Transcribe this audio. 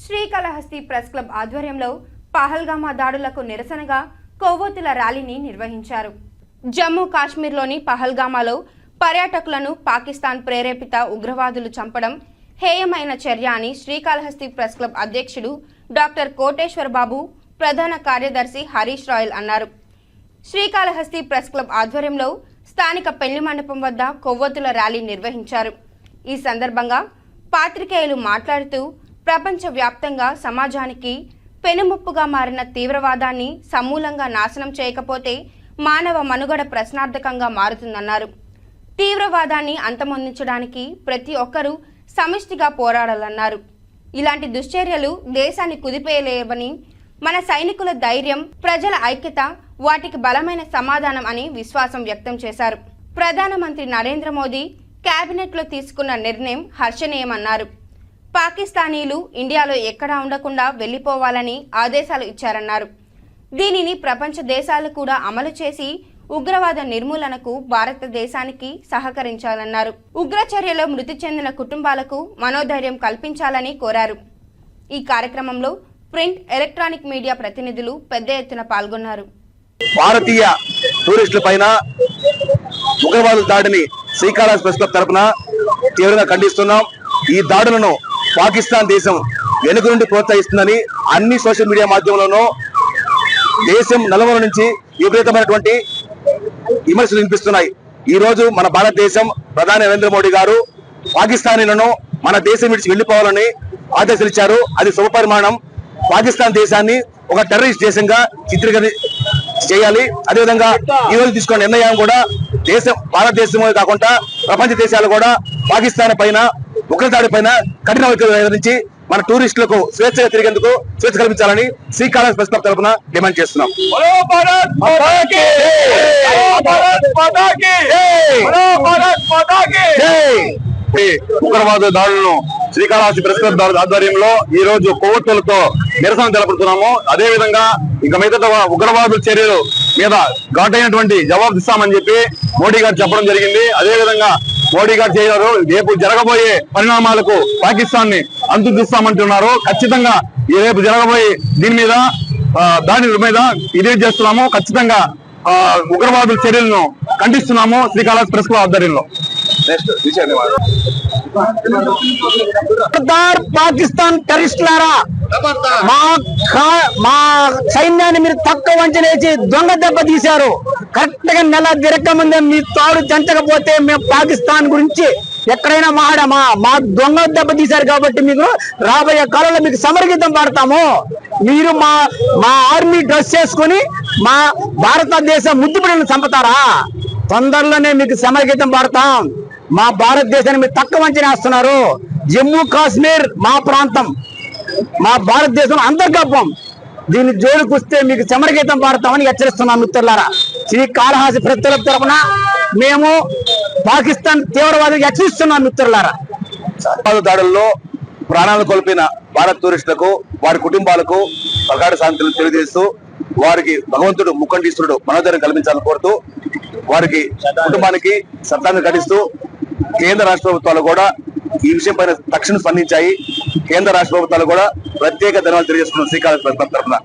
Srikalahasti press club ఆధ్వర్యంలో పహల్గామా దాడులకు నిరసనగా కొవ్వొత్తుల ర్యాలీని నిర్వహించారు. జమ్మూ కాశ్మీర్లోని పహల్గామాలో పర్యాటకులను పాకిస్తాన్ ప్రేరేపిత ఉగ్రవాదులు చంపడం హేయమైన చర్య అని శ్రీకాళహస్తి ప్రెస్ క్లబ్ అధ్యక్షుడు డాక్టర్ కోటేశ్వర్ బాబు, ప్రధాన కార్యదర్శి హరీష్ రాయల్ అన్నారు. శ్రీకాళహస్తి ప్రెస్ క్లబ్ ఆధ్వర్యంలో స్థానిక పెళ్లి మండపం వద్ద కొవ్వొత్తుల ర్యాలీ నిర్వహించారు. ఈ సందర్భంగా పాత్రికేయులు మాట్లాడుతూ ప్రపంచ వ్యాప్తంగా సమాజానికి పెనుముప్పుగా మారిన తీవ్రవాదాన్ని సమూలంగా నాశనం చేయకపోతే మానవ మనుగడ ప్రశ్నార్థకంగా మారుతుందన్నారు. తీవ్రవాదాన్ని అంతమొందించడానికి ప్రతి ఒక్కరూ సమిష్టిగా పోరాడాలన్నారు. ఇలాంటి దుశ్చర్యలు దేశాన్ని కుదిపేయలేవని, మన సైనికుల ధైర్యం, ప్రజల ఐక్యత వాటికి బలమైన సమాధానం అని విశ్వాసం వ్యక్తం చేశారు. ప్రధానమంత్రి నరేంద్ర మోదీ కేబినెట్లో తీసుకున్న నిర్ణయం హర్షణీయమన్నారు. పాకిస్తానీలు ఇండియాలో ఎక్కడా ఉండకుండా వెళ్లిపోవాలని ఆదేశాలు ఇచ్చారన్నారు. దీనిని ప్రపంచ దేశాలు కూడా అమలు చేసి ఉగ్రవాద నిర్మూలనకు భారతదేశానికి సహకరించాలన్నారు. ఉగ్రచర్యలో మృతి చెందిన కుటుంబాలకు మనోధైర్యం కల్పించాలని కోరారు. ఈ కార్యక్రమంలో ప్రింట్, ఎలక్ట్రానిక్ మీడియా ప్రతినిధులు పెద్ద ఎత్తున పాల్గొన్నారు. భారతీయ టూరిస్టుల పైన ఉగ్రవాదుల దాడిని శ్రీకాళహస్తి ప్రెస్ క్లబ్ తరపున తీవ్రంగా ఖండిస్తున్నాం. ఈ దాడులను పాకిస్తాన్ దేశం వెనుక నుండి ప్రోత్సహిస్తుందని అన్ని సోషల్ మీడియా మాధ్యమంలోనూ దేశం నలుమూల నుంచి విపరీతమైనటువంటి విమర్శలు వినిపిస్తున్నాయి. ఈ రోజు మన భారతదేశం ప్రధాని నరేంద్ర మోడీ గారు పాకిస్తానీలను మన దేశం విడిచి వెళ్లిపోవాలని ఆదేశాలు ఇచ్చారు. అది శుభపరిమాణం. పాకిస్తాన్ దేశాన్ని ఒక టెర్రరిస్ట్ దేశంగా చిత్రీకరణ చేయాలి. అదేవిధంగా ఈ రోజు తీసుకున్న నిర్ణయం కూడా భారతదేశమే కాకుండా ప్రపంచ దేశాలు కూడా పాకిస్తాన్ పైన ఉగ్రదాడి పైన కఠిన వైఖరి వివరించి మన టూరిస్టులకు స్వేచ్ఛగా తిరిగేందుకు స్వేచ్ఛ కల్పించాలని శ్రీకాళహస్తి ప్రెస్ క్లబ్ తరఫున డిమాండ్ చేస్తున్నాం. ఉగ్రవాద దాడులను శ్రీకాళహస్తి ప్రెస్ క్లబ్ ఆధ్వర్యంలో ఈ రోజు కొవ్వొత్తులతో నిరసన తెలపడుతున్నాము. అదే విధంగా ఇక మిగతా ఉగ్రవాదుల చర్యలు మీద ఘాటైనటువంటి జవాబు ఇస్తామని చెప్పి మోడీ గారు చెప్పడం జరిగింది. అదే విధంగా మోడీ గారు చేయరు, రేపు జరగబోయే పరిణామాలకు పాకిస్తాన్ ని అంతుదిస్తామంటున్నారు. ఖచ్చితంగా రేపు జరగబోయే దాని మీద ఇదే చేస్తున్నాము. ఖచ్చితంగా ఉగ్రవాదుల చర్యలను ఖండిస్తున్నాము శ్రీకాళహస్తి ప్రెస్ క్లబ్ ఆధ్వర్యంలో. పాకిస్తాన్ టెర్రరిస్టులారా, మా సైన్యాన్ని మీరు తక్కువ వంచనేసి దొంగ దెబ్బ తీశారు. కరెక్ట్ గా నెల తిరగకముందే మీ తాడు చంచకపోతే మేము పాకిస్తాన్ గురించి ఎక్కడైనా మా దొంగ దెబ్బ తీశారు కాబట్టి మీకు రాబోయే కాలంలో మీకు సమరగీతం పాడతాము. మీరు మా ఆర్మీ డ్రెస్ చేసుకుని మా భారతదేశ ముద్దుబిడ్డలను చంపుతారా? తొందరలోనే మీకు సమరగీతం పాడతాం. మా భారతదేశాన్ని మీరు తక్కువ అంచనేస్తున్నారు. జమ్మూ కాశ్మీర్ మా ప్రాంతం, మా భారతదేశం అంతర్గతం. దీన్ని జోలికి వస్తే మీకు సమరగీతం పాడతామని హెచ్చరిస్తున్నాం మిత్రులారా. శ్రీకాళహస్తి ప్రెస్ క్లబ్ తరపున మేము పాకిస్తాన్ తీవ్రవాదులకు హెచ్చరిస్తున్నాం మిత్రులారా. దాడుల్లో ప్రాణాలు కోల్పోయిన భారత టూరిస్టులకు, వారి కుటుంబాలకు ప్రగాఢ శాంతులు తెలియజేస్తూ వారికి భగవంతుడు ముఖండిస్తుడు మనోధైర్యం కల్పించాలని కోరుతూ వారికి కుటుంబానికి శ్రద్ధాంజలి ఘటిస్తూ కేంద్ర రాష్ట్ర ప్రభుత్వాలు కూడా ఈ విషయం పైన తక్షణం స్పందించాయి. కేంద్ర రాష్ట్ర ప్రభుత్వాలు కూడా ప్రత్యేక ధన్యవాదాలు తెలియజేస్తున్నాం శ్రీకాళహస్తి తరఫున.